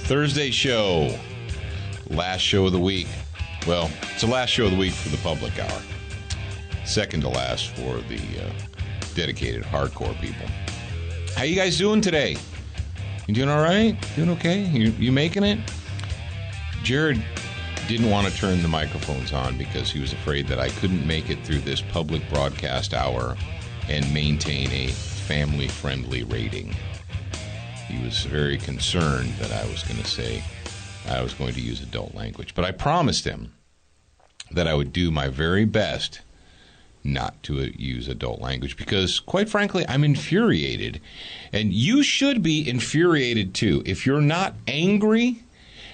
Thursday show. Last show of the week. Well, it's the last show of the week for the public hour. Second to last for the dedicated hardcore people. How you guys doing today? You doing all right? Doing okay? You making it? Jared didn't want to turn the microphones on because he was afraid that I couldn't make it through this public broadcast hour and maintain a family-friendly rating. He was very concerned that I was going to say I was going to use adult language. But I promised him that I would do my very best not to use adult language because, quite frankly, I'm infuriated. And you should be infuriated, too. If you're not angry,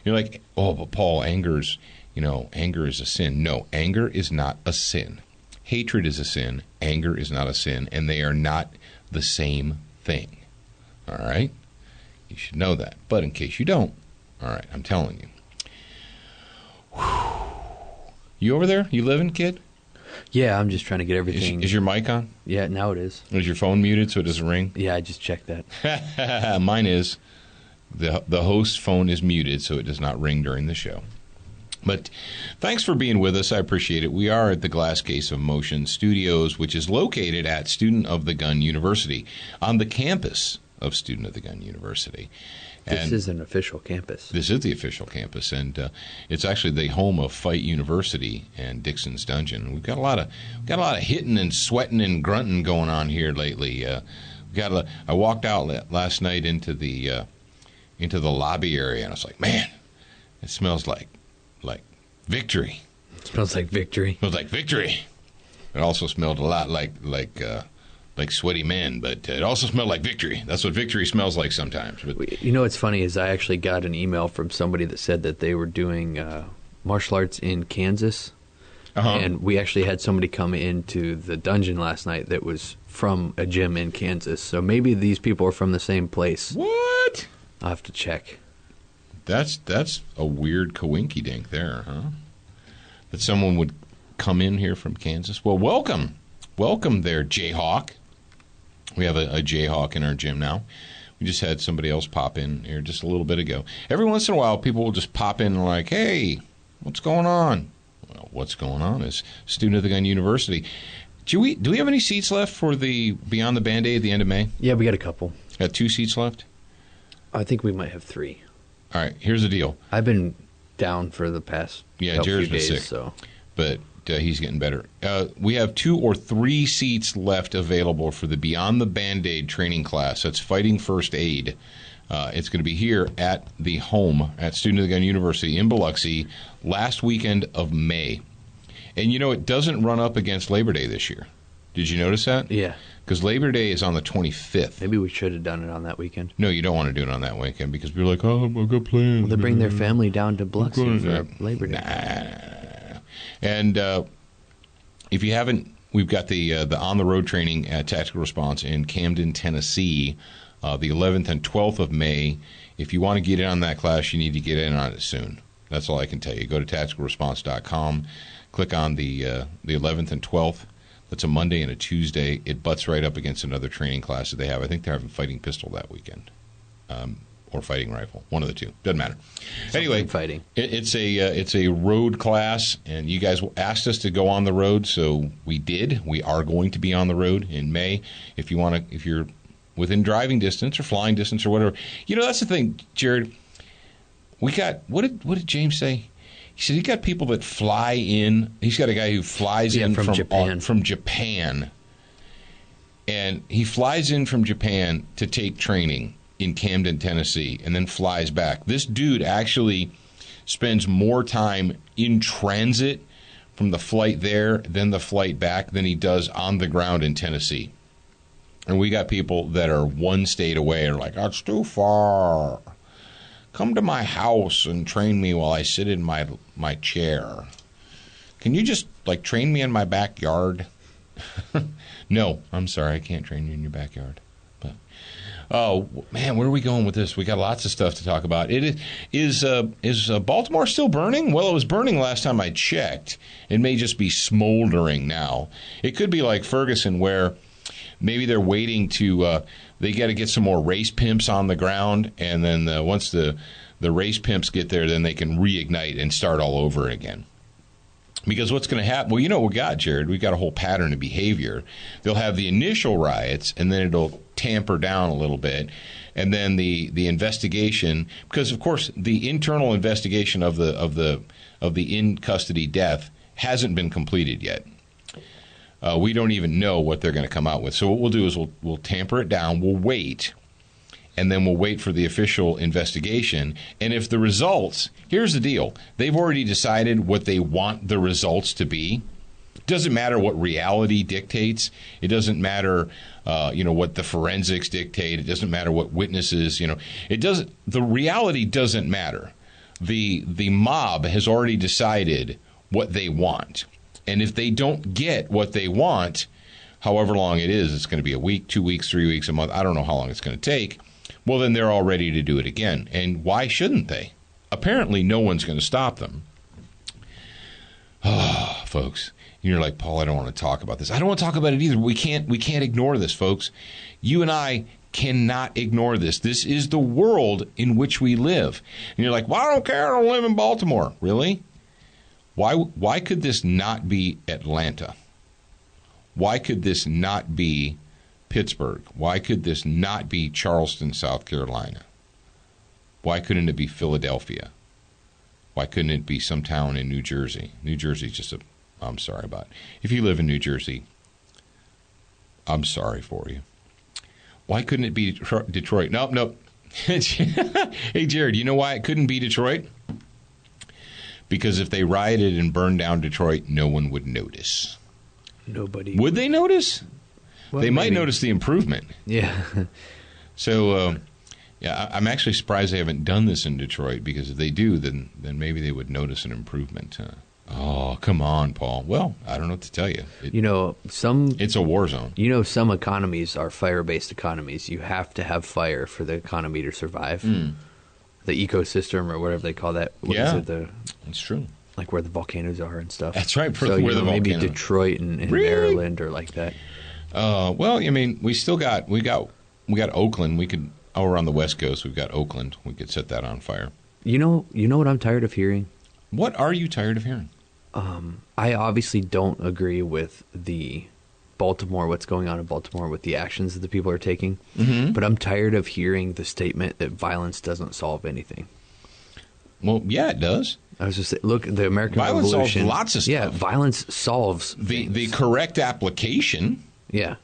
you're like, oh, but Paul, anger is a sin. No, anger is not a sin. Hatred is a sin. Anger is not a sin. And they are not the same thing. All right? You should know that. But in case you don't, all right, I'm telling you. Whew. You over there? You living, kid? Yeah, I'm just trying to get everything. Is your mic on? Yeah, now it is. Is your phone muted so it doesn't ring? Yeah, I just checked that. Mine is. The host's phone is muted so it does not ring during the show. But thanks for being with us. I appreciate it. We are at the Glass Case of Motion Studios, which is located at Student of the Gun University, on the campus of Student of the Gun University. This is an official campus. This is the official campus, and it's actually the home of Fight University and Dixon's Dungeon. We've got a lot of hitting and sweating and grunting going on here lately. I walked out last night into the lobby area, and I was like, man, it smells like victory. It smells like victory. It smells like victory. It also smelled a lot like sweaty men, but it also smelled like victory. That's what victory smells like sometimes. But, you know what's funny is I actually got an email from somebody that said that they were doing martial arts in Kansas. And we actually had somebody come into the dungeon last night that was from a gym in Kansas. So maybe these people are from the same place. What? I'll have to check. That's a weird coinky-dink there, huh? That someone would come in here from Kansas. Well, welcome. Welcome there, Jayhawk. We have a Jayhawk in our gym now. We just had somebody else pop in here just a little bit ago. Every once in a while, people will just pop in and like, hey, what's going on? Well, what's going on is Student of the Gun University. Do we have any seats left for the Beyond the Band-Aid at the end of May? Yeah, we got a couple. Got 2 seats left? I think we might have 3. All right, here's the deal. I've been down for the past Jared's few been days, sick, so. But he's getting better. We have 2 or 3 seats left available for the Beyond the Band-Aid training class. That's Fighting First Aid. It's going to be here at the home at Student of the Gun University in Biloxi last weekend of May. And, it doesn't run up against Labor Day this year. Did you notice that? Yeah. Because Labor Day is on the 25th. Maybe we should have done it on that weekend. No, you don't want to do it on that weekend because people are like, oh, I've got plans. Well, they bring their family down to Biloxi for Labor Day. Nah. And if you haven't, we've got the on-the-road training at Tactical Response in Camden, Tennessee, the 11th and 12th of May. If you want to get in on that class, you need to get in on it soon. That's all I can tell you. Go to tacticalresponse.com, click on the 11th and 12th. That's a Monday and a Tuesday. It butts right up against another training class that they have. I think they're having fighting pistol that weekend, or fighting rifle. One of the two. Doesn't matter. Anyway, fighting. It's a road class, and you guys asked us to go on the road, so we did. We are going to be on the road in May. If you're within driving distance or flying distance or whatever, that's the thing, Jared. We got what did James say? He said he got people that fly in. He's got a guy who flies in from Japan. And he flies in from Japan to take training in Camden, Tennessee, and then flies back. This dude actually spends more time in transit from the flight there than the flight back than he does on the ground in Tennessee. And we got people that are one state away and are like, that's too far. Come to my house and train me while I sit in my chair. Can you just, train me in my backyard? No, I'm sorry, I can't train you in your backyard. But, oh, man, where are we going with this? We got lots of stuff to talk about. Is Baltimore still burning? Well, it was burning last time I checked. It may just be smoldering now. It could be like Ferguson, where maybe they're waiting to they got to get some more race pimps on the ground, and then once the the race pimps get there, then they can reignite and start all over again. Because what's going to happen? Well, you know what we got, Jared? We got a whole pattern of behavior. They'll have the initial riots, and then it'll tamper down a little bit, and then the investigation. Because of course, the internal investigation of the in custody death hasn't been completed yet. We don't even know what they're going to come out with. So what we'll do is we'll tamper it down. We'll wait. And then we'll wait for the official investigation. And if the results, here's the deal. They've already decided what they want the results to be. It doesn't matter what reality dictates. It doesn't matter, what the forensics dictate. It doesn't matter what witnesses, it doesn't. The reality doesn't matter. The mob has already decided what they want. And if they don't get what they want, however long it is, it's going to be a week, 2 weeks, 3 weeks, a month. I don't know how long it's going to take. Well, then they're all ready to do it again. And why shouldn't they? Apparently, no one's going to stop them. Oh, folks, you're like, Paul, I don't want to talk about this. I don't want to talk about it either. We can't ignore this, folks. You and I cannot ignore this. This is the world in which we live. And you're like, well, I don't care. I don't live in Baltimore. Really? Why could this not be Atlanta? Why could this not be Pittsburgh? Why could this not be Charleston, South Carolina? Why couldn't it be Philadelphia? Why couldn't it be some town in New Jersey? New Jersey's just I'm sorry about it. If you live in New Jersey, I'm sorry for you. Why couldn't it be Detroit? Nope. Hey, Jared, you know why it couldn't be Detroit? Because if they rioted and burned down Detroit, no one would notice. Nobody. Would they notice? Well, they might maybe. notice the improvement. Yeah. So, I'm actually surprised they haven't done this in Detroit, because if they do, then maybe they would notice an improvement. Oh, come on, Paul. Well, I don't know what to tell you. It's a war zone. Some economies are fire-based economies. You have to have fire for the economy to survive. The ecosystem, or whatever they call that. That's true. Like where the volcanoes are and stuff. That's right. So, maybe Detroit and really? Maryland or like that. Well, we still got we got Oakland. We could we're on the West Coast. We've got Oakland. We could set that on fire. You know what I'm tired of hearing? What are you tired of hearing? I obviously don't agree with what's going on in Baltimore with the actions that the people are taking. Mm-hmm. But I'm tired of hearing the statement that violence doesn't solve anything. Well, yeah, it does. I was just saying, look, the American Revolution. Violence solves lots of stuff. Yeah, violence solves the correct application. Yeah.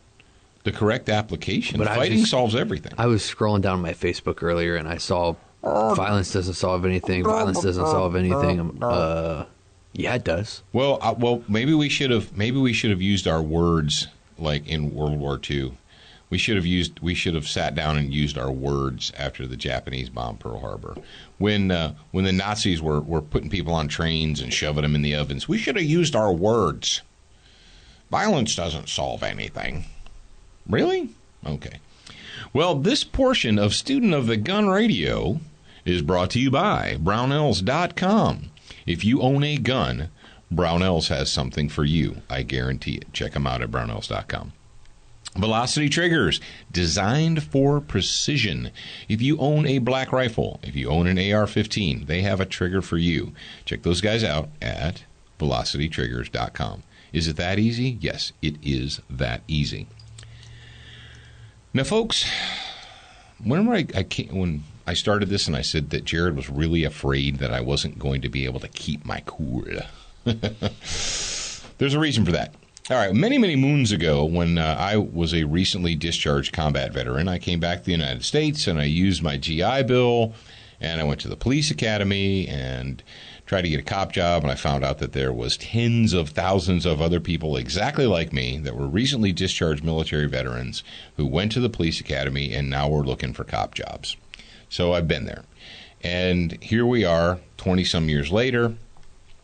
The correct application. But fighting solves everything. I was scrolling down my Facebook earlier, and I saw violence doesn't solve anything. Violence doesn't solve anything. Yeah, it does. Well, maybe we should have used our words like in World War II. We should have sat down and used our words after the Japanese bombed Pearl Harbor. When the Nazis were putting people on trains and shoving them in the ovens, we should have used our words. Violence doesn't solve anything. Really? Okay. Well, this portion of Student of the Gun Radio is brought to you by Brownells.com. If you own a gun, Brownells has something for you. I guarantee it. Check them out at Brownells.com. Velocity triggers, designed for precision. If you own a black rifle, if you own an AR-15, they have a trigger for you. Check those guys out at velocitytriggers.com. Is it that easy? Yes, it is that easy. Now, folks, when I started this and I said that Jared was really afraid that I wasn't going to be able to keep my cool. There's a reason for that. All right, many, many moons ago, when I was a recently discharged combat veteran, I came back to the United States and I used my GI Bill, and I went to the police academy and tried to get a cop job, and I found out that there was tens of thousands of other people exactly like me that were recently discharged military veterans who went to the police academy and now were looking for cop jobs. So I've been there. And here we are, 20-some years later,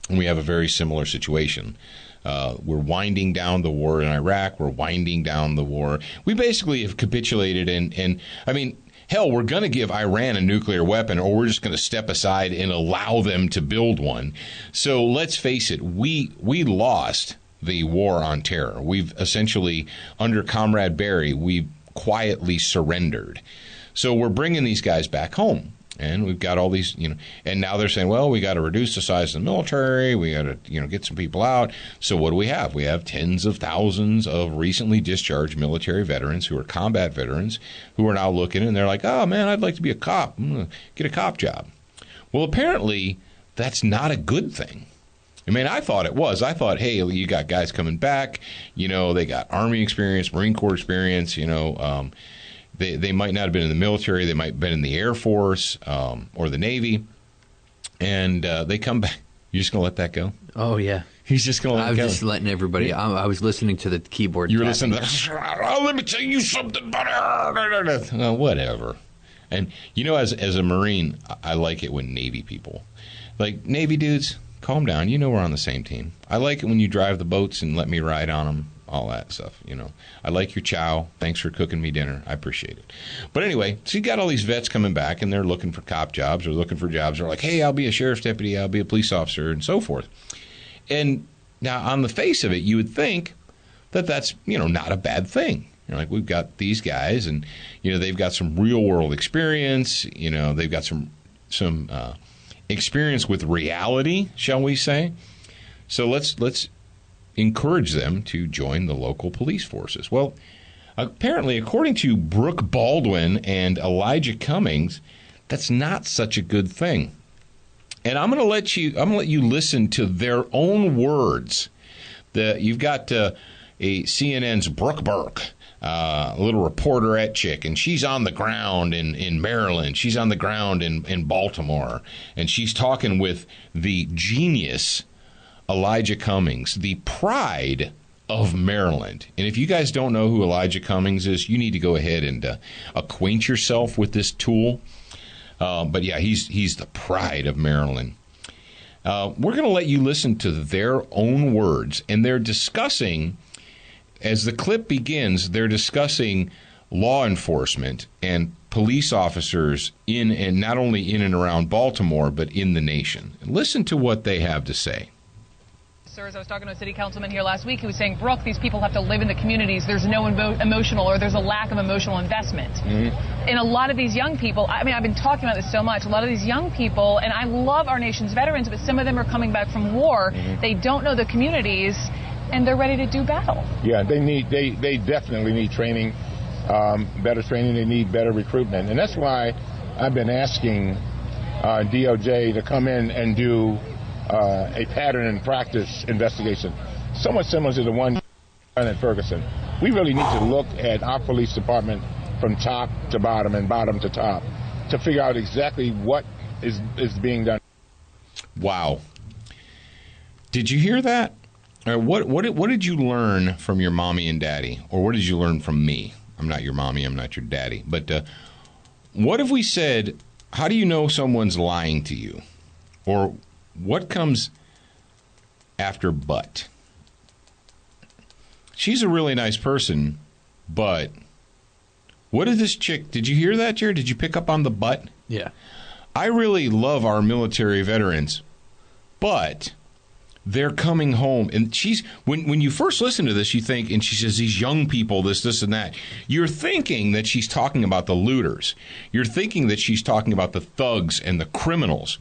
and we have a very similar situation. We're winding down the war in Iraq. We're winding down the war. We basically have capitulated, and I mean, hell, we're going to give Iran a nuclear weapon, or we're just going to step aside and allow them to build one. So let's face it, we lost the war on terror. We've essentially, under Comrade Barry, we've quietly surrendered. So we're bringing these guys back home. And we've got all these, and now they're saying, well, we got to reduce the size of the military. We got to, get some people out. So what do we have? We have tens of thousands of recently discharged military veterans who are combat veterans who are now looking and they're like, oh, man, I'd like to be a cop. I'm going to get a cop job. Well, apparently that's not a good thing. I mean, I thought it was. I thought, hey, you got guys coming back. They got Army experience, Marine Corps experience, They might not have been in the military. They might have been in the Air Force or the Navy. And they come back. You're just going to let that go? Oh, yeah. He's just going to let it go. I was just letting everybody. I was listening to the keyboard. You were listening to oh, let me tell you something better. Whatever. And, as a Marine, I like it when Navy people, like Navy dudes, calm down. We're on the same team. I like it when you drive the boats and let me ride on them. All that stuff, I like your chow. Thanks for cooking me dinner. I appreciate it. But anyway, so you got all these vets coming back, and they're looking for cop jobs or looking for jobs. They're like, hey, I'll be a sheriff's deputy. I'll be a police officer, and so forth. And now, on the face of it, you would think that that's, not a bad thing. Like, we've got these guys, and, they've got some real-world experience. They've got some experience with reality, shall we say. So let's encourage them to join the local police forces. Well, apparently, according to Brooke Baldwin and Elijah Cummings, that's not such a good thing. And I'm going to let you listen to their own words. You've got a CNN's Brooke Burke, a little reporterette chick, and she's on the ground in Maryland. She's on the ground in Baltimore, and she's talking with the genius Elijah Cummings, the pride of Maryland. And if you guys don't know who Elijah Cummings is, you need to go ahead and acquaint yourself with this tool. But yeah, he's the pride of Maryland. We're going to let you listen to their own words, and they're discussing, as the clip begins, they're discussing law enforcement and police officers in and not only in and around Baltimore, but in the nation. Listen to what they have to say. As I was talking to a city councilman here last week, he was saying, Brooke, these people have to live in the communities. There's no emotional, or there's a lack of emotional investment. Mm-hmm. And a lot of these young people, I've been talking about this so much, a lot of these young people, and I love our nation's veterans, but some of them are coming back from war. Mm-hmm. They don't know the communities, and they're ready to do battle. Yeah, they definitely need training, better training. They need better recruitment. And that's why I've been asking DOJ to come in and do a pattern and practice investigation, somewhat similar to the one done at Ferguson. We really need to look at our police department from top to bottom and bottom to top to figure out exactly what is being done. Wow. Did you hear that? Or what did you learn from your mommy and daddy? Or what did you learn from me? I'm not your mommy, I'm not your daddy. But what if we said, how do you know someone's lying to you? Or what comes after but? She's a really nice person, but what is this chick? Did you hear that, Jared? Did you pick up on the but? Yeah. I really love our military veterans, but they're coming home. And she's when you first listen to this, you think, and she says these young people, this and that. You're thinking that she's talking about the looters. You're thinking that she's talking about the thugs and the criminals.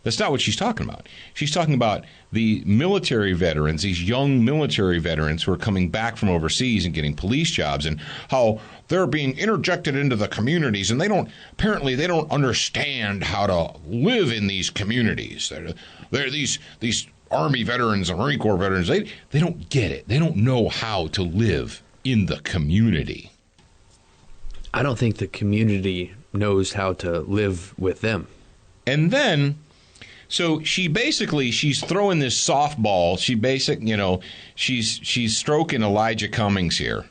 That's not what she's talking about. She's talking about the military veterans, these young military veterans who are coming back from overseas and getting police jobs, and how they're being interjected into the communities, and they don't understand how to live in these communities. They're these Army veterans and Marine Corps veterans. They don't get it. They don't know how to live in the community. I don't think the community knows how to live with them. And then, so she's throwing this softball. She's stroking Elijah Cummings here,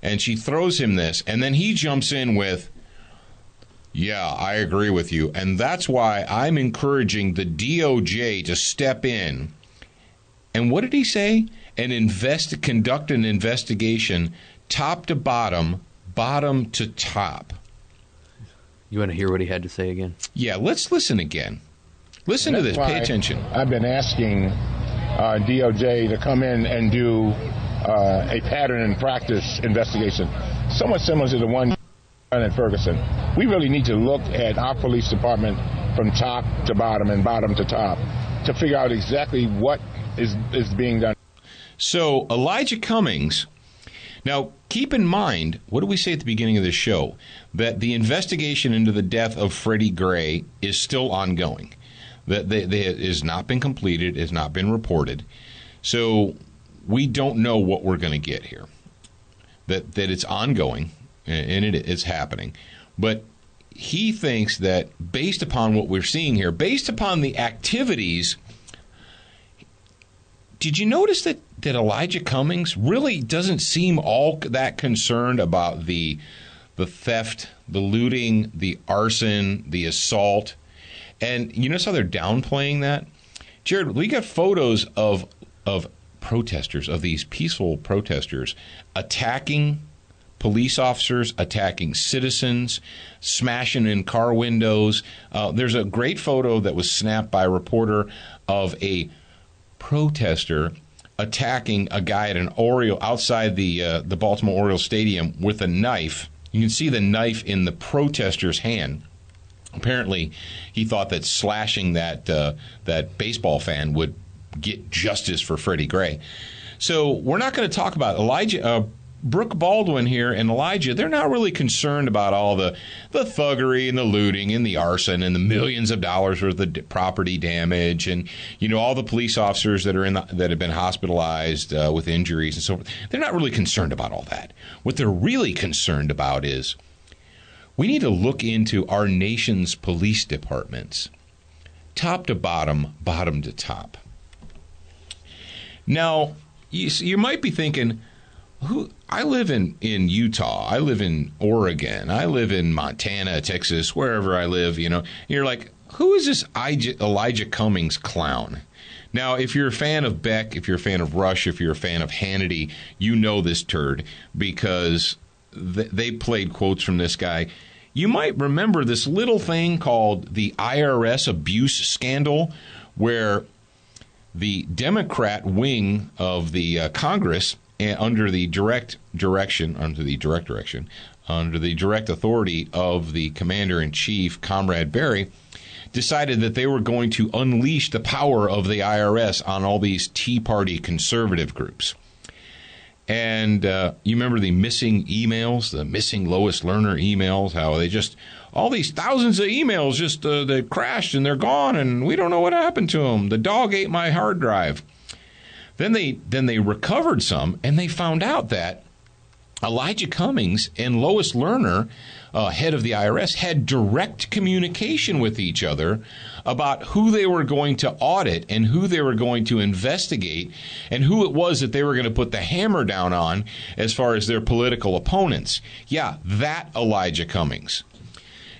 and she throws him this, and then he jumps in with, yeah, I agree with you, and that's why I'm encouraging the DOJ to step in. And what did he say? Conduct an investigation, top to bottom, bottom to top. You want to hear what he had to say again? Yeah, let's listen again. Listen to this. Pay attention. I've been asking DOJ to come in and do a pattern and practice investigation, somewhat similar to the one done at Ferguson. we really need to look at our police department from top to bottom and bottom to top to figure out exactly what is being done. So Elijah Cummings, now keep in mind, what did we say at the beginning of this show? That the investigation into the death of Freddie Gray is still ongoing. That it has not been completed, has not been reported. So we don't know what we're going to get here. That it's ongoing, and it's happening. But he thinks that based upon what we're seeing here, based upon the activities, did you notice that Elijah Cummings really doesn't seem all that concerned about the theft, the looting, the arson, the assault? And you notice how they're downplaying that? Jared, we got photos of protesters, of these peaceful protesters, attacking police officers, attacking citizens, smashing in car windows. There's a great photo that was snapped by a reporter of a protester attacking a guy at an outside the Baltimore Orioles stadium with a knife. You can see the knife in the protester's hand. Apparently, he thought that slashing that baseball fan would get justice for Freddie Gray. So we're not going to talk about Brooke Baldwin here and Elijah. They're not really concerned about all the thuggery and the looting and the arson and the millions of dollars worth of property damage and all the police officers that have been hospitalized with injuries and so forth. They're not really concerned about all that. What they're really concerned about is we need to look into our nation's police departments, top to bottom, bottom to top. Now, you might be thinking, I live in Utah, I live in Oregon, I live in Montana, Texas, wherever I live, You're like, who is this Elijah Cummings clown? Now, if you're a fan of Beck, if you're a fan of Rush, if you're a fan of Hannity, you know this turd because they played quotes from this guy. You might remember this little thing called the IRS abuse scandal, where the Democrat wing of the Congress, under the direct authority of the Commander-in-Chief, Comrade Barry, decided that they were going to unleash the power of the IRS on all these Tea Party conservative groups. And you remember the missing emails, the missing Lois Lerner emails, how they just, all these thousands of emails just they crashed and they're gone and we don't know what happened to them. The dog ate my hard drive. Then they recovered some and they found out that Elijah Cummings and Lois Lerner, head of the IRS, had direct communication with each other about who they were going to audit and who they were going to investigate and who it was that they were going to put the hammer down on as far as their political opponents. Yeah, that Elijah Cummings.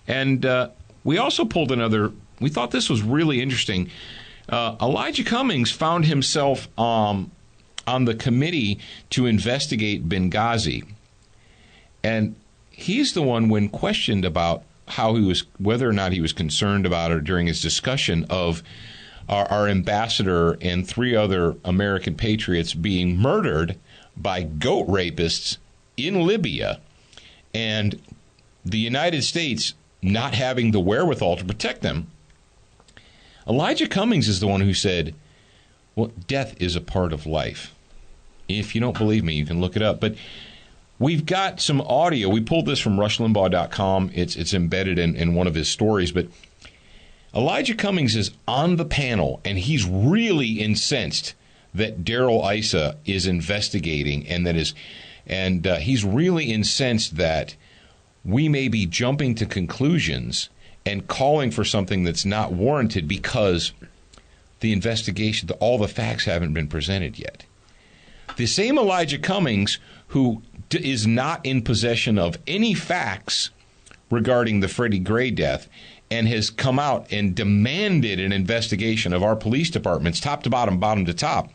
And we also pulled we thought this was really interesting. Elijah Cummings found himself on the committee to investigate Benghazi. And he's the one, when questioned about whether or not he was concerned about it during his discussion of our ambassador and 3 other American patriots being murdered by goat rapists in Libya, and the United States not having the wherewithal to protect them. Elijah Cummings is the one who said, well, death is a part of life. If you don't believe me, you can look it up. But we've got some audio. We pulled this from RushLimbaugh.com. It's embedded in one of his stories. But Elijah Cummings is on the panel, and he's really incensed that Darrell Issa is investigating, and he's really incensed that we may be jumping to conclusions and calling for something that's not warranted because the investigation, all the facts haven't been presented yet. The same Elijah Cummings who is not in possession of any facts regarding the Freddie Gray death and has come out and demanded an investigation of our police departments, top to bottom, bottom to top,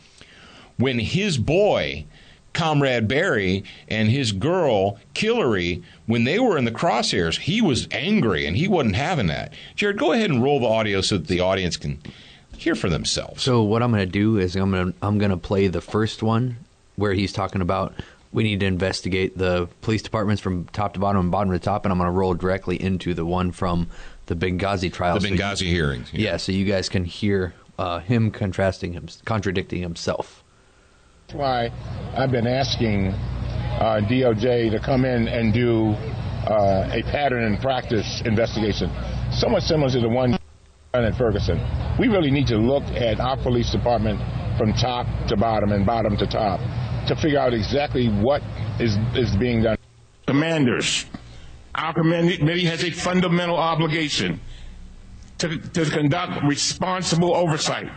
when his boy, Comrade Barry, and his girl, Hillary, when they were in the crosshairs, he was angry and he wasn't having that. Jared, go ahead and roll the audio so that the audience can hear for themselves. So what I'm going to do is I'm going to play the first one where he's talking about we need to investigate the police departments from top to bottom and bottom to top, and I'm going to roll directly into the one from the Benghazi trial. The Benghazi hearings. Yeah, so you guys can hear him contradicting himself. That's why I've been asking DOJ to come in and do a pattern and practice investigation, somewhat similar to the one done at Ferguson. We really need to look at our police department from top to bottom and bottom to top to figure out exactly what is being done. Commanders, our committee has a fundamental obligation to conduct responsible oversight,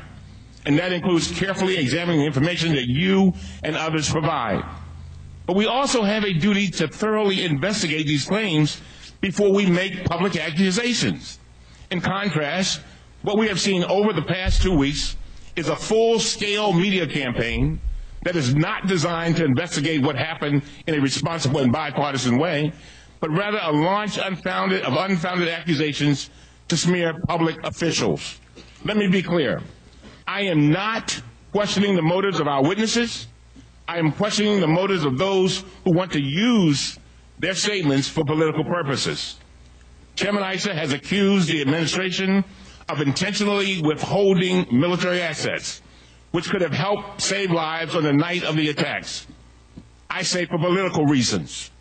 and that includes carefully examining the information that you and others provide. But we also have a duty to thoroughly investigate these claims before we make public accusations. In contrast, what we have seen over the past 2 weeks is a full-scale media campaign that is not designed to investigate what happened in a responsible and bipartisan way, but rather a launch of unfounded accusations to smear public officials. Let me be clear. I am not questioning the motives of our witnesses. I am questioning the motives of those who want to use their statements for political purposes. Chairman Issa has accused the administration of intentionally withholding military assets, which could have helped save lives on the night of the attacks. I say for political reasons.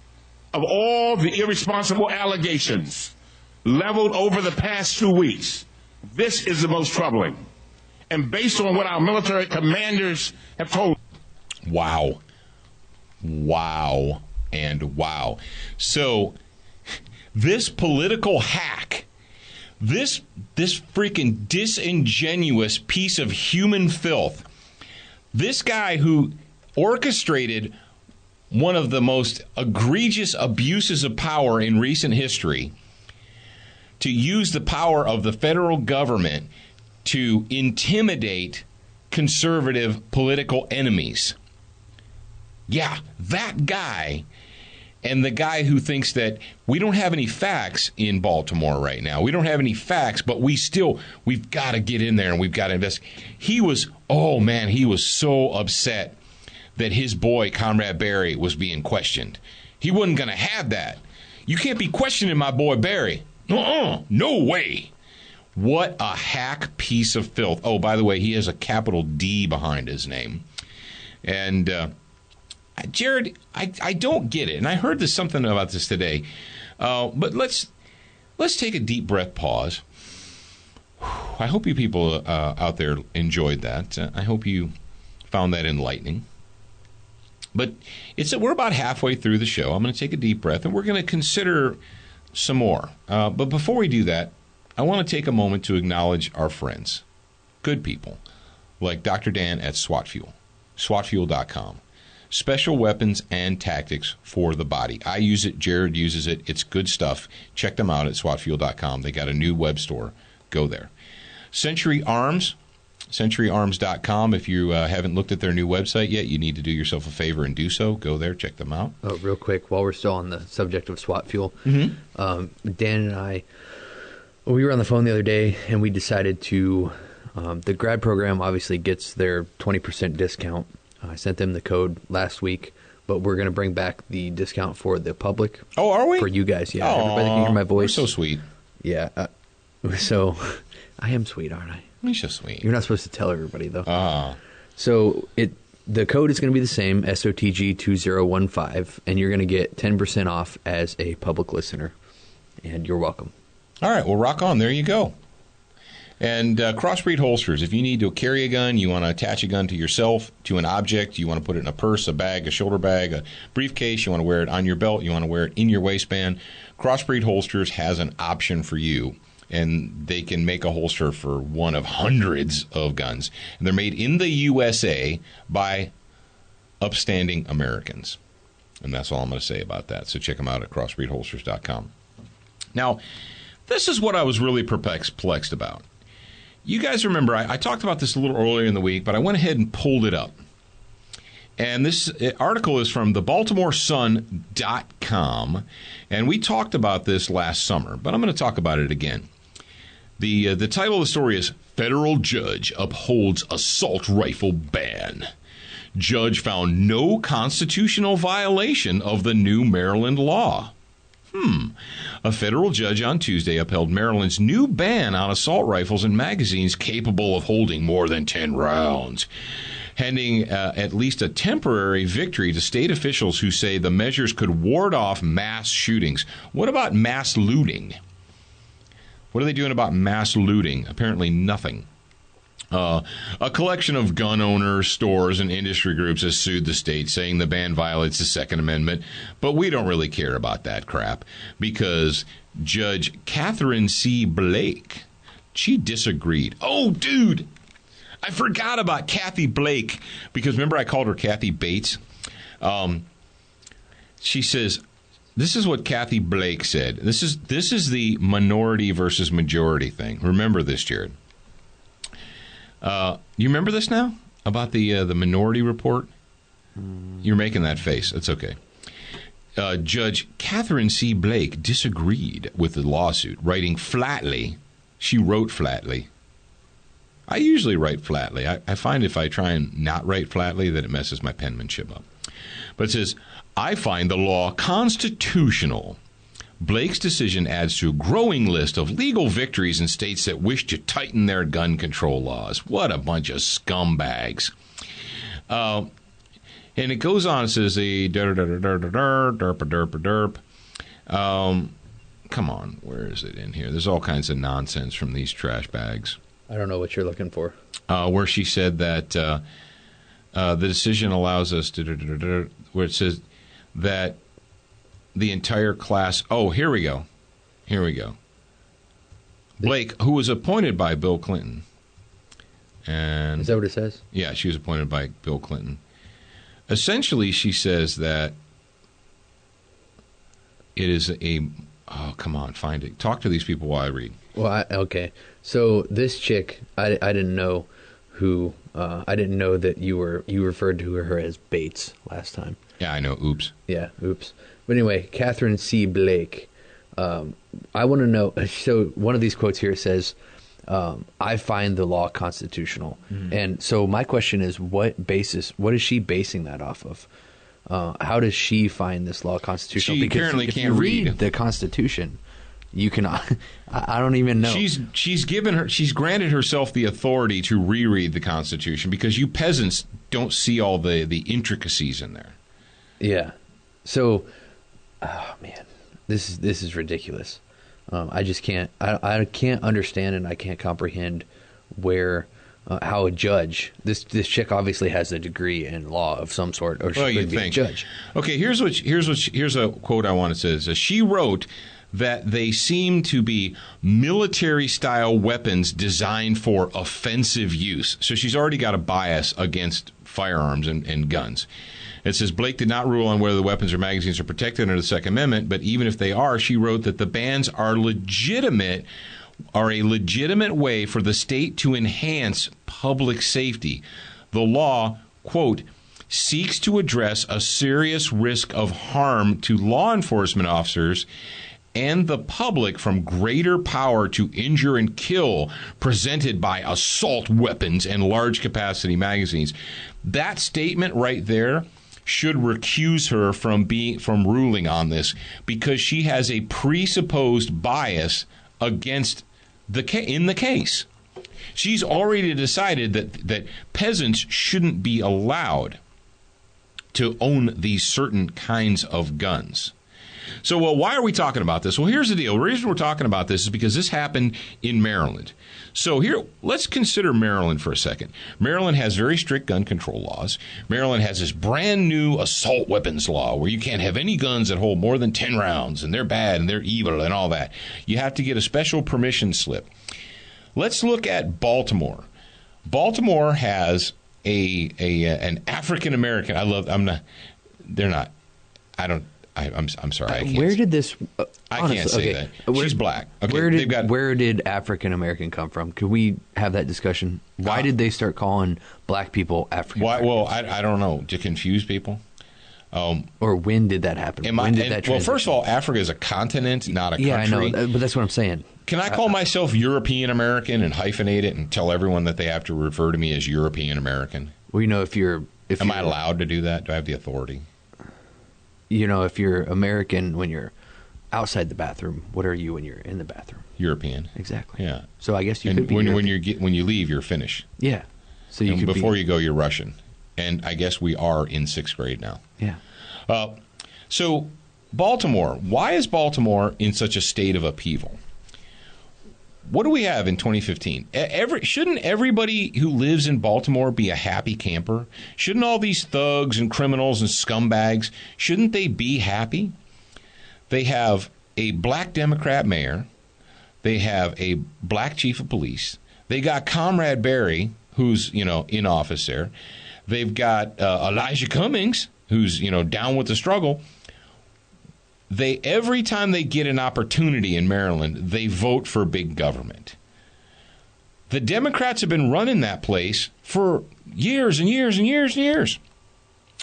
Of all the irresponsible allegations leveled over the past 2 weeks, this is the most troubling. And based on what our military commanders have told. Wow. Wow. And wow. So this political hack, this freaking disingenuous piece of human filth, this guy who orchestrated one of the most egregious abuses of power in recent history, to use the power of the federal government to intimidate conservative political enemies. Yeah, that guy, and the guy who thinks that we don't have any facts in Baltimore right now. We don't have any facts, but we've got to get in there and we've got to investigate. He was so upset that his boy, Comrade Barry, was being questioned. He wasn't going to have that. You can't be questioning my boy Barry. No way. What a hack piece of filth. Oh, by the way, he has a capital D behind his name. And Jared, I don't get it. And I heard something about this today. But let's take a deep breath pause. I hope you people out there enjoyed that. I hope you found that enlightening. But we're about halfway through the show. I'm going to take a deep breath, and we're going to consider some more. But before we do that, I want to take a moment to acknowledge our friends, good people, like Dr. Dan at SWAT Fuel, SWATfuel.com. Special weapons and tactics for the body. I use it. Jared uses it. It's good stuff. Check them out at SWATfuel.com. They got a new web store. Go there. Century Arms, CenturyArms.com. If you haven't looked at their new website yet, you need to do yourself a favor and do so. Go there. Check them out. Oh, real quick, while we're still on the subject of SWAT Fuel, Dan and I, we were on the phone the other day, and we decided to, the grad program obviously gets their 20% discount. I sent them the code last week, but we're going to bring back the discount for the public. Oh, are we? For you guys, yeah. Aww, everybody can hear my voice. You're so sweet. Yeah. So I am sweet, aren't I? You're so sweet. You're not supposed to tell everybody, though. So the code is going to be the same, SOTG2015, and you're going to get 10% off as a public listener. And you're welcome. All right. Well, rock on. There you go. And Crossbreed holsters. If you need to carry a gun, you want to attach a gun to yourself, to an object, you want to put it in a purse, a bag, a shoulder bag, a briefcase, you want to wear it on your belt, you want to wear it in your waistband, Crossbreed Holsters has an option for you. And they can make a holster for one of hundreds of guns. And they're made in the USA by upstanding Americans. And that's all I'm going to say about that. So check them out at crossbreedholsters.com. Now, this is what I was really perplexed about. You guys remember, I talked about this a little earlier in the week, but I went ahead and pulled it up. And this article is from thebaltimoresun.com. And we talked about this last summer, but I'm going to talk about it again. The title of the story is Federal Judge Upholds Assault Rifle Ban. Judge found no constitutional violation of the new Maryland law. A federal judge on Tuesday upheld Maryland's new ban on assault rifles and magazines capable of holding more than 10 rounds, handing at least a temporary victory to state officials who say the measures could ward off mass shootings. What about mass looting? What are they doing about mass looting? Apparently nothing. A collection of gun owners, stores, and industry groups has sued the state, saying the ban violates the Second Amendment. But we don't really care about that crap because Judge Catherine C. Blake, she disagreed. Oh, dude, I forgot about Kathy Blake because remember I called her Kathy Bates? She says, this is what Kathy Blake said. This is the minority versus majority thing. Remember this, Jared. You remember this now about the Minority Report? You're making that face. It's okay. Judge Catherine C. Blake disagreed with the lawsuit, writing flatly. She wrote flatly. I usually write flatly. I find if I try and not write flatly that it messes my penmanship up. But it says, I find the law constitutional. Blake's decision adds to a growing list of legal victories in states that wish to tighten their gun control laws. What a bunch of scumbags. And it goes on, it says, come on, where is it in here? There's all kinds of nonsense from these trash bags. I don't know what you're looking for. Where she said that the decision allows us to, where it says that the entire class. Oh, here we go. Blake, who was appointed by Bill Clinton. And is that what it says? Yeah, she was appointed by Bill Clinton. Essentially, she says that it is a... Oh, come on, find it. Talk to these people while I read. Well, okay. So this chick, I didn't know who... I didn't know that you referred to her as Bates last time. Yeah, I know. Oops. Yeah, oops. But anyway, Catherine C. Blake, I want to know, so one of these quotes here says, I find the law constitutional. Mm-hmm. And so my question is, what is she basing that off of? How does she find this law constitutional? She because apparently if can't you read the Constitution. You can, I don't even know. She's granted herself the authority to reread the Constitution because you peasants don't see all the intricacies in there. Yeah. So, oh man, this is ridiculous. I just can't. I can't understand and I can't comprehend where how a judge. This chick obviously has a degree in law of some sort, or she could be a judge. Okay, here's a quote I want to say. She wrote that they seem to be military-style weapons designed for offensive use. So she's already got a bias against firearms and guns. It says Blake did not rule on whether the weapons or magazines are protected under the Second Amendment, but even if they are, she wrote that the bans are a legitimate way for the state to enhance public safety. The law, quote, seeks to address a serious risk of harm to law enforcement officers and the public from greater power to injure and kill presented by assault weapons and large capacity magazines. That statement right there should recuse her from ruling on this because she has a presupposed bias against in the case. She's already decided that peasants shouldn't be allowed to own these certain kinds of guns. So, well, why are we talking about this? Well, here's the deal. The reason we're talking about this is because this happened in Maryland. So here, let's consider Maryland for a second. Maryland has very strict gun control laws. Maryland has this brand new assault weapons law where you can't have any guns that hold more than 10 rounds, and they're bad and they're evil and all that. You have to get a special permission slip. Let's look at Baltimore. Baltimore has an African American. I'm sorry. I can't. Where did this? I can't say that. She's black. Okay, where did African American come from? Could we have that discussion? Why did they start calling black people African Americans? Well, I don't know. To confuse people. Or when did that happen? When did that transition? Well, first of all, Africa is a continent, not a country. Yeah, I know, but that's what I'm saying. Can I call myself European American and hyphenate it and tell everyone that they have to refer to me as European American? Well, if you're Am I allowed to do that? Do I have the authority? If you're American when you're outside the bathroom, what are you when you're in the bathroom? European. Exactly. Yeah. So I guess you and could be when European. when you leave, you're Finnish. Yeah. So you and could before you go, you're Russian. And I guess we are in 6th grade now. Yeah. So Baltimore. Why is Baltimore in such a state of upheaval? What do we have in 2015? Shouldn't everybody who lives in Baltimore be a happy camper? Shouldn't all these thugs and criminals and scumbags, shouldn't they be happy? They have a black Democrat mayor. They have a black chief of police. They got Comrade Barry, who's, in office there. They've got Elijah Cummings, who's, down with the struggle. Every time they get an opportunity in Maryland, they vote for big government. The Democrats have been running that place for years and years and years and years.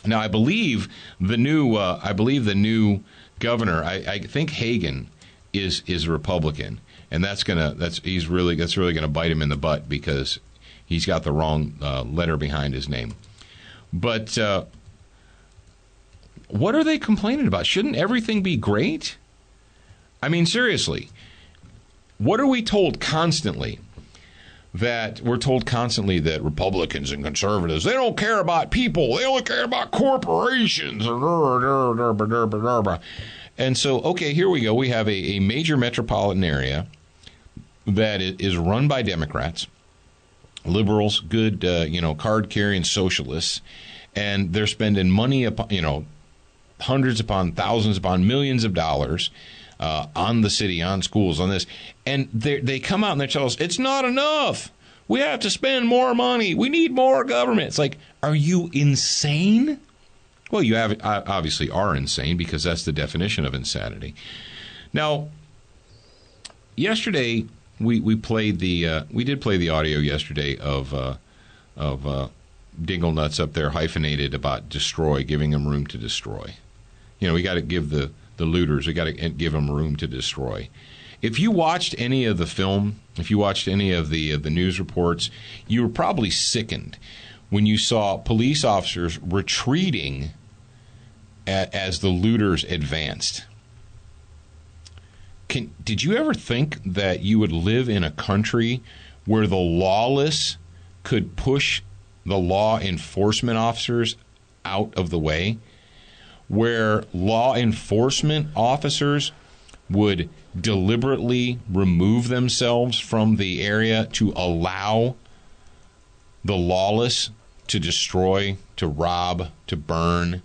Now, I believe the new governor, I think Hagan is a Republican, and that's really gonna bite him in the butt because he's got the wrong letter behind his name. But what are they complaining about? Shouldn't everything be great? I mean, seriously, what are we told constantly? We're told constantly that Republicans and conservatives, they don't care about people. They only care about corporations. And so, okay, here we go. We have a major metropolitan area that is run by Democrats, liberals, good, card-carrying socialists, and they're spending money upon, hundreds upon thousands upon millions of dollars on the city, on schools, on this. And they come out and they tell us, it's not enough. We have to spend more money. We need more government. It's like, are you insane? Well, you obviously are insane because that's the definition of insanity. Now, yesterday we did play the audio yesterday of Dingle Nuts up there hyphenated about destroy, giving them room to destroy. We got to give the looters, we got to give them room to destroy. If you watched any of the film, if you watched any of the news reports, you were probably sickened when you saw police officers retreating as the looters advanced. Did you ever think that you would live in a country where the lawless could push the law enforcement officers out of the way? Where law enforcement officers would deliberately remove themselves from the area to allow the lawless to destroy, to rob, to burn.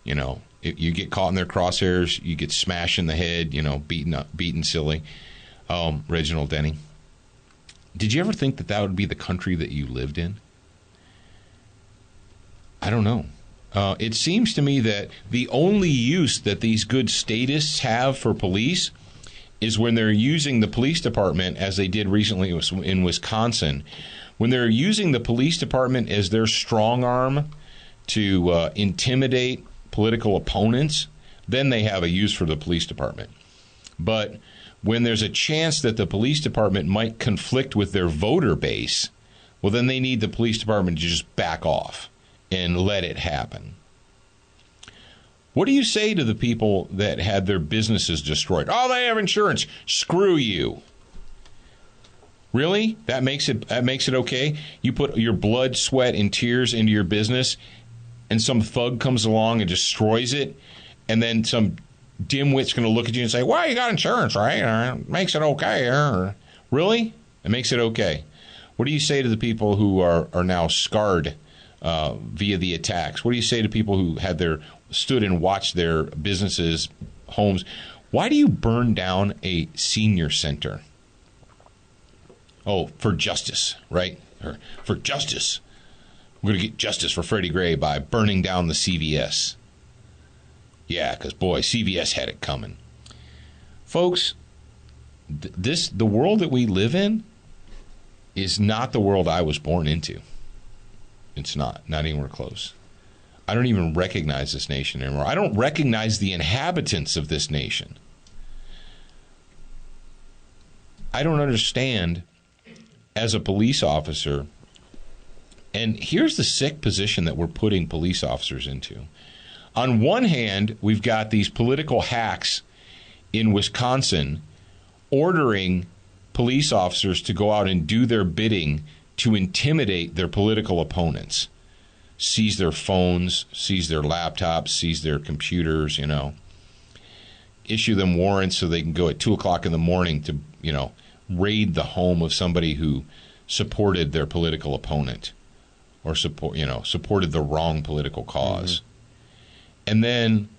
If you get caught in their crosshairs, you get smashed in the head, beaten silly. Reginald Denny. Did you ever think that would be the country that you lived in? I don't know. It seems to me that the only use that these good statists have for police is when they're using the police department, as they did recently in Wisconsin, when they're using the police department as their strong arm to intimidate political opponents, then they have a use for the police department. But when there's a chance that the police department might conflict with their voter base, well, then they need the police department to just back off and let it happen. What do you say to the people that had their businesses destroyed? Oh, they have insurance. Screw you. Really? That makes it okay? You put your blood, sweat, and tears into your business, and some thug comes along and destroys it, and then some dimwit's going to look at you and say, well, you got insurance, right? It makes it okay. Really? It makes it okay. What do you say to the people who are now scarred via the attacks? What do you say to people who stood and watched their businesses, homes? Why do you burn down a senior center? Oh, for justice, right? Or for justice. We're going to get justice for Freddie Gray by burning down the CVS. Yeah, because, boy, CVS had it coming. Folks, the world that we live in is not the world I was born into. It's not anywhere close. I don't even recognize this nation anymore. I don't recognize the inhabitants of this nation. I don't understand, as a police officer And here's the sick position that we're putting police officers into. On one hand, we've got these political hacks in Wisconsin ordering police officers to go out and do their bidding to intimidate their political opponents. Seize their phones, seize their laptops, seize their computers, issue them warrants so they can go at 2 o'clock in the morning to, raid the home of somebody who supported their political opponent or supported the wrong political cause. Mm-hmm. And then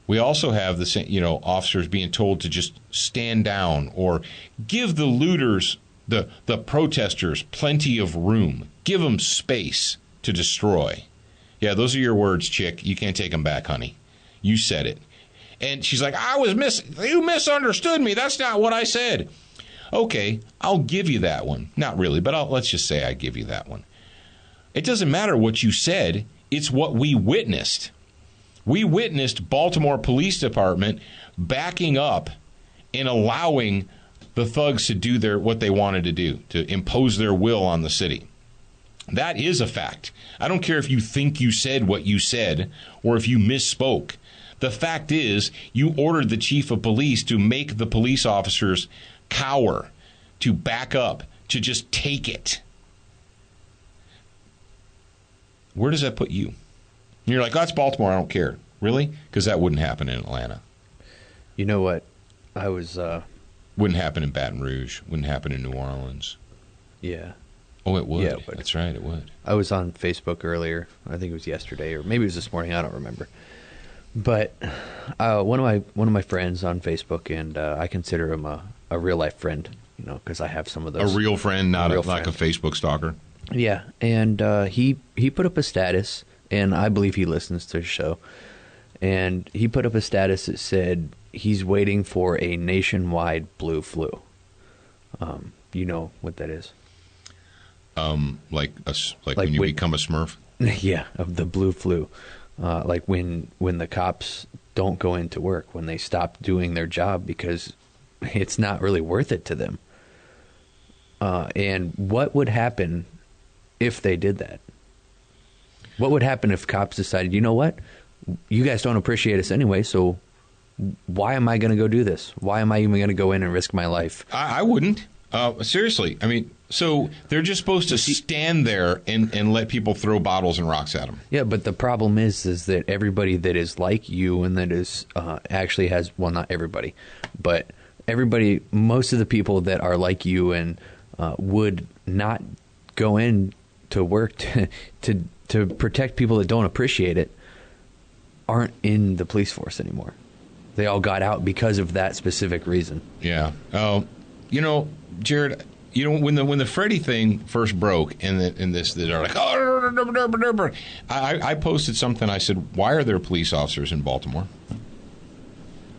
we also have the officers being told to just stand down or give the looters, the protesters, plenty of room. Give them space to destroy. Yeah, those are your words, chick. You can't take them back, honey. You said it. And she's like, you misunderstood me. That's not what I said. Okay, I'll give you that one. Not really, but let's just say I give you that one. It doesn't matter what you said. It's what we witnessed. We witnessed Baltimore Police Department backing up and allowing the thugs to do what they wanted to do, to impose their will on the city. That is a fact. I don't care if you think you said what you said or if you misspoke. The fact is, you ordered the chief of police to make the police officers cower, to back up, to just take it. Where does that put you? And you're like, that's Baltimore, I don't care. Really? Because that wouldn't happen in Atlanta. You know what? Wouldn't happen in Baton Rouge. Wouldn't happen in New Orleans. Yeah. Oh, it would. Yeah, that's right, it would. I was on Facebook earlier. I think it was yesterday, or maybe it was this morning. I don't remember. But one of my friends on Facebook, and I consider him a real life friend, because I have some of those. A real friend, not like a Facebook stalker. Yeah, and he put up a status, and I believe he listens to the show. And he put up a status that said he's waiting for a nationwide blue flu. You know what that is? Like when you become a Smurf? Yeah, of the blue flu. Like when the cops don't go into work, when they stop doing their job because it's not really worth it to them. And what would happen if they did that? What would happen if cops decided, you know what? You guys don't appreciate us anyway, so why am I going to go do this? Why am I even going to go in and risk my life? I wouldn't. Seriously. I mean, so they're just supposed to stand there and let people throw bottles and rocks at them. Yeah, but the problem is that everybody that is like you and that is actually has, well, not everybody, but everybody, most of the people that are like you and would not go in to work to protect people that don't appreciate it aren't in the police force anymore. They all got out because of that specific reason. Yeah. Jared, when the Freddie thing first broke and they're like, oh, I posted something. I said, why are there police officers in Baltimore? And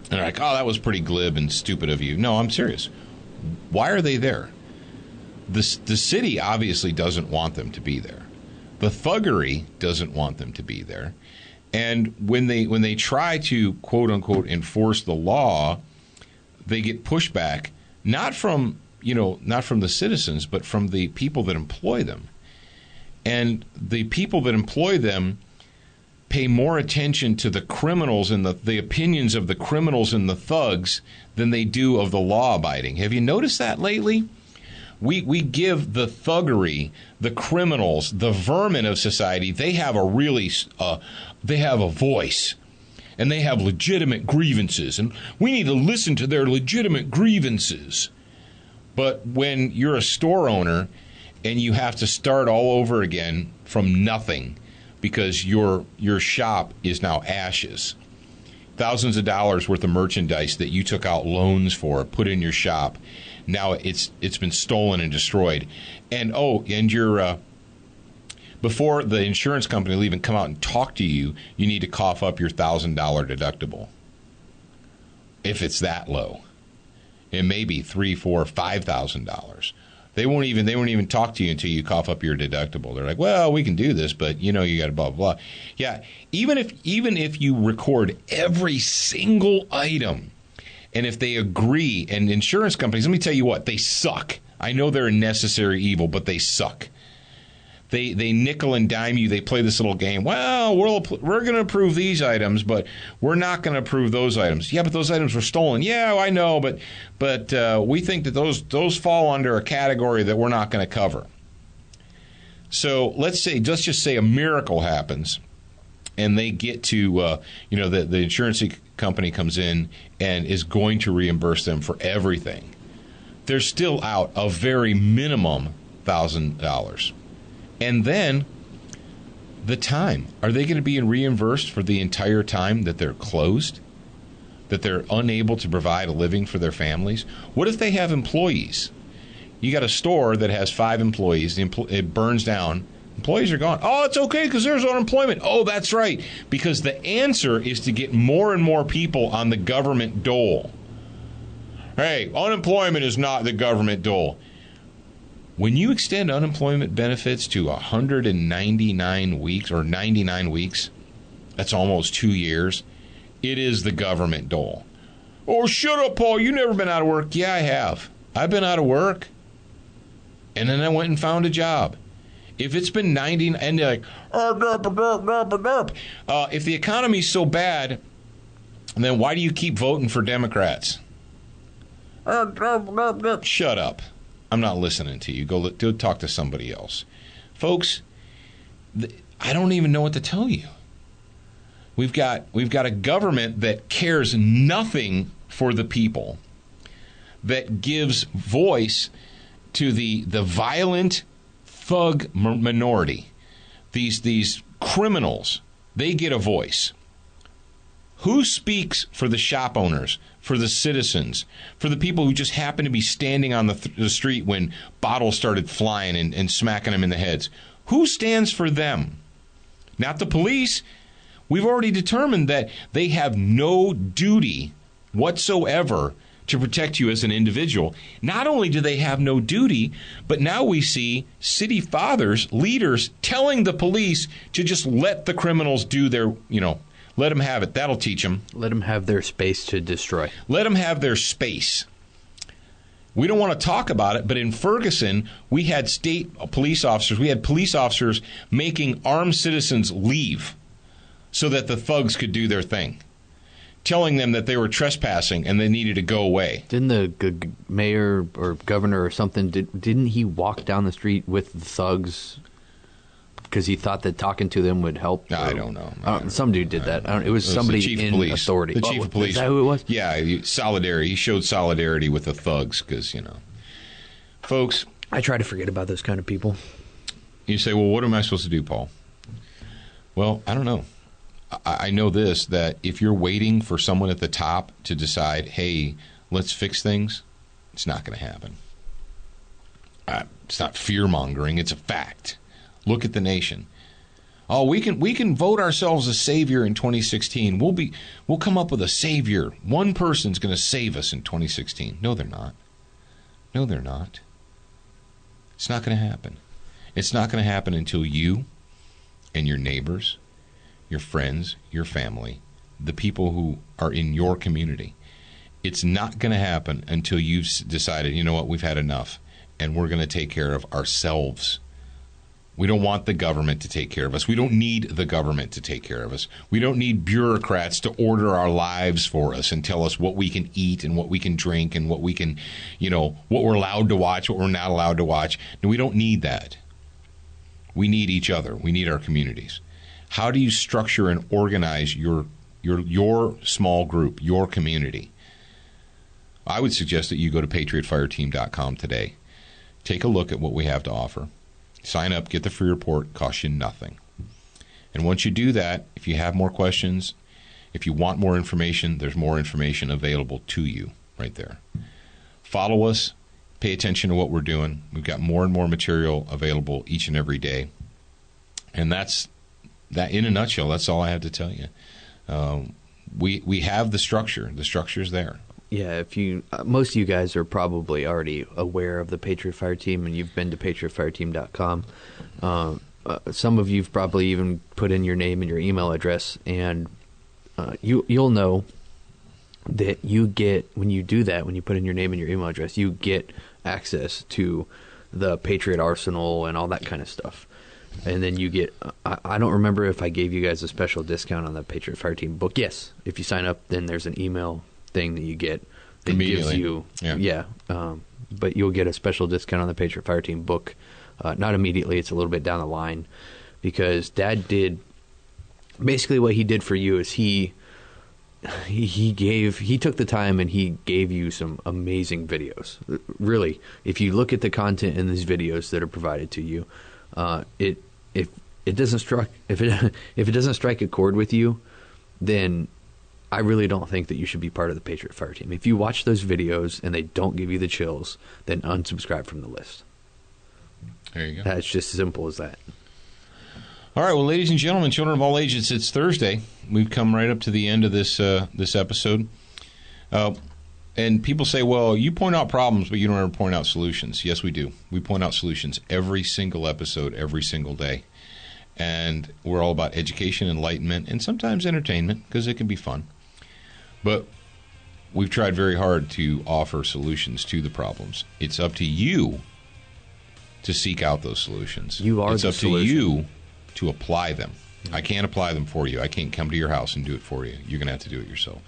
they're like, oh, that was pretty glib and stupid of you. No, I'm serious. Why are they there? The city obviously doesn't want them to be there. The thuggery doesn't want them to be there. And when they try to, quote unquote, enforce the law, they get pushback, not from the citizens, but from the people that employ them. And the people that employ them pay more attention to the criminals and the opinions of the criminals and the thugs than they do of the law-abiding. Have you noticed that lately? We give the thuggery, the criminals, the vermin of society, they have a voice, and they have legitimate grievances, and we need to listen to their legitimate grievances. But when you're a store owner and you have to start all over again from nothing because your shop is now ashes, thousands of dollars worth of merchandise that you took out loans for, put in your shop, now it's been stolen and destroyed. And you're before the insurance company will even come out and talk to you, you need to cough up your $1,000 deductible. If it's that low. It may be $3,000, $4,000, $5,000. They won't even talk to you until you cough up your deductible. They're like, well, we can do this, but you got to blah, blah, blah. Yeah, even if you record every single item, and if they agree, and insurance companies, let me tell you what, they suck. I know they're a necessary evil, but they suck. they nickel and dime you. They play this little game. Well, we're going to approve these items, but we're not going to approve those items. Yeah, but those items were stolen. Yeah, I know, but we think that those fall under a category that we're not going to cover. So let's just say a miracle happens, and they get to the insurance company comes in and is going to reimburse them for everything. They're still out a very minimum $1,000. And then the time. Are they going to be reimbursed for the entire time that they're closed? That they're unable to provide a living for their families? What if they have employees? You got a store that has 5 employees. It burns down. Employees are gone. Oh, it's okay because there's unemployment. Oh, that's right. Because the answer is to get more and more people on the government dole. Hey, unemployment is not the government dole. When you extend unemployment benefits to 199 weeks or 99 weeks, that's almost 2 years, it is the government dole. Oh, shut up, Paul. You've never been out of work. Yeah, I have. I've been out of work. And then I went and found a job. If it's been 90, and they're like, if the economy's so bad, then why do you keep voting for Democrats? Shut up. I'm not listening to you. Go talk to somebody else. Folks, I don't even know what to tell you. We've got a government that cares nothing for the people, that gives voice to the violent thug minority. These criminals, they get a voice. Who speaks for the shop owners, for the citizens, for the people who just happen to be standing on the street when bottles started flying and smacking them in the heads? Who stands for them? Not the police. We've already determined that they have no duty whatsoever to protect you as an individual. Not only do they have no duty, but now we see city fathers, leaders, telling the police to just let the criminals do their, let them have it. That'll teach them. Let them have their space to destroy. Let them have their space. We don't want to talk about it, but in Ferguson, we had state police officers. We had police officers making armed citizens leave so that the thugs could do their thing, telling them that they were trespassing and they needed to go away. Didn't the mayor or governor or something, didn't he walk down the street with the thugs because he thought that talking to them would help? I don't know. Some dude did that. It was somebody in authority. The chief of police. Is that who it was? Yeah, solidarity. He showed solidarity with the thugs because, folks. I try to forget about those kind of people. You say, well, what am I supposed to do, Paul? Well, I don't know. I know this, that if you're waiting for someone at the top to decide, hey, let's fix things, it's not going to happen. It's not fear-mongering. It's a fact. Look at the nation. Oh, we can vote ourselves a savior in 2016. We'll come up with a savior. One person's going to save us in 2016. No, they're not. No, they're not. It's not going to happen. It's not going to happen until you and your neighbors, your friends, your family, the people who are in your community. It's not going to happen until you've decided, you know what, we've had enough, and we're going to take care of ourselves. We don't want the government to take care of us. We don't need the government to take care of us. We don't need bureaucrats to order our lives for us and tell us what we can eat and what we can drink and what we can, what we're allowed to watch, what we're not allowed to watch. No, we don't need that. We need each other. We need our communities. How do you structure and organize your small group, your community? I would suggest that you go to PatriotFireteam.com today. Take a look at what we have to offer. Sign up, get the free report, costs you nothing. And once you do that, if you have more questions, if you want more information, there's more information available to you right there. Follow us, pay attention to what we're doing. We've got more and more material available each and every day. And that's that in a nutshell. That's all I have to tell you. We have the structure. The structure's there. Yeah, if you most of you guys are probably already aware of the Patriot Fire Team, and you've been to PatriotFireteam.com. Some of you've probably even put in your name and your email address, and you'll know that you get, when you do that, when you put in your name and your email address, you get access to the Patriot Arsenal and all that kind of stuff. And then you get, I don't remember if I gave you guys a special discount on the Patriot Fire Team book. Yes. If you sign up, then there's an email thing that you get that gives you, but you'll get a special discount on the Patriot Fire Team book. Not immediately. It's a little bit down the line, because Dad did, basically what he did for you is he took the time and he gave you some amazing videos. Really, if you look at the content in these videos that are provided to you, if it doesn't strike a chord with you, then I really don't think that you should be part of the Patriot Fire Team. If you watch those videos and they don't give you the chills, then unsubscribe from the list. There you go. That's just as simple as that. All right, well, ladies and gentlemen, children of all ages, it's Thursday. We've come right up to the end of this episode. And people say, well, you point out problems, but you don't ever point out solutions. Yes, we do. We point out solutions every single episode, every single day. And we're all about education, enlightenment, and sometimes entertainment, because it can be fun. But we've tried very hard to offer solutions to the problems. It's up to you to seek out those solutions. You are the solution. It's up to you to apply them. I can't apply them for you. I can't come to your house and do it for you. You're going to have to do it yourself.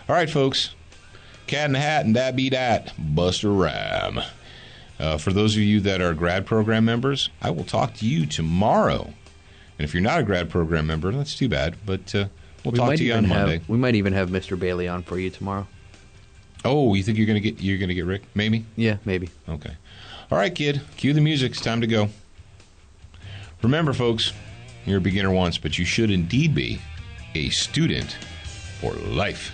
All right, folks. Cat in the Hat and that be that. Buster Ram. For those of you that are grad program members, I will talk to you tomorrow. And if you're not a grad program member, that's too bad. But we'll talk to you on Monday. We might even have Mr. Bailey on for you tomorrow. Oh, you think you're gonna get Rick? Maybe. Yeah, maybe. Okay. All right, kid. Cue the music. It's time to go. Remember, folks, you're a beginner once, but you should indeed be a student for life.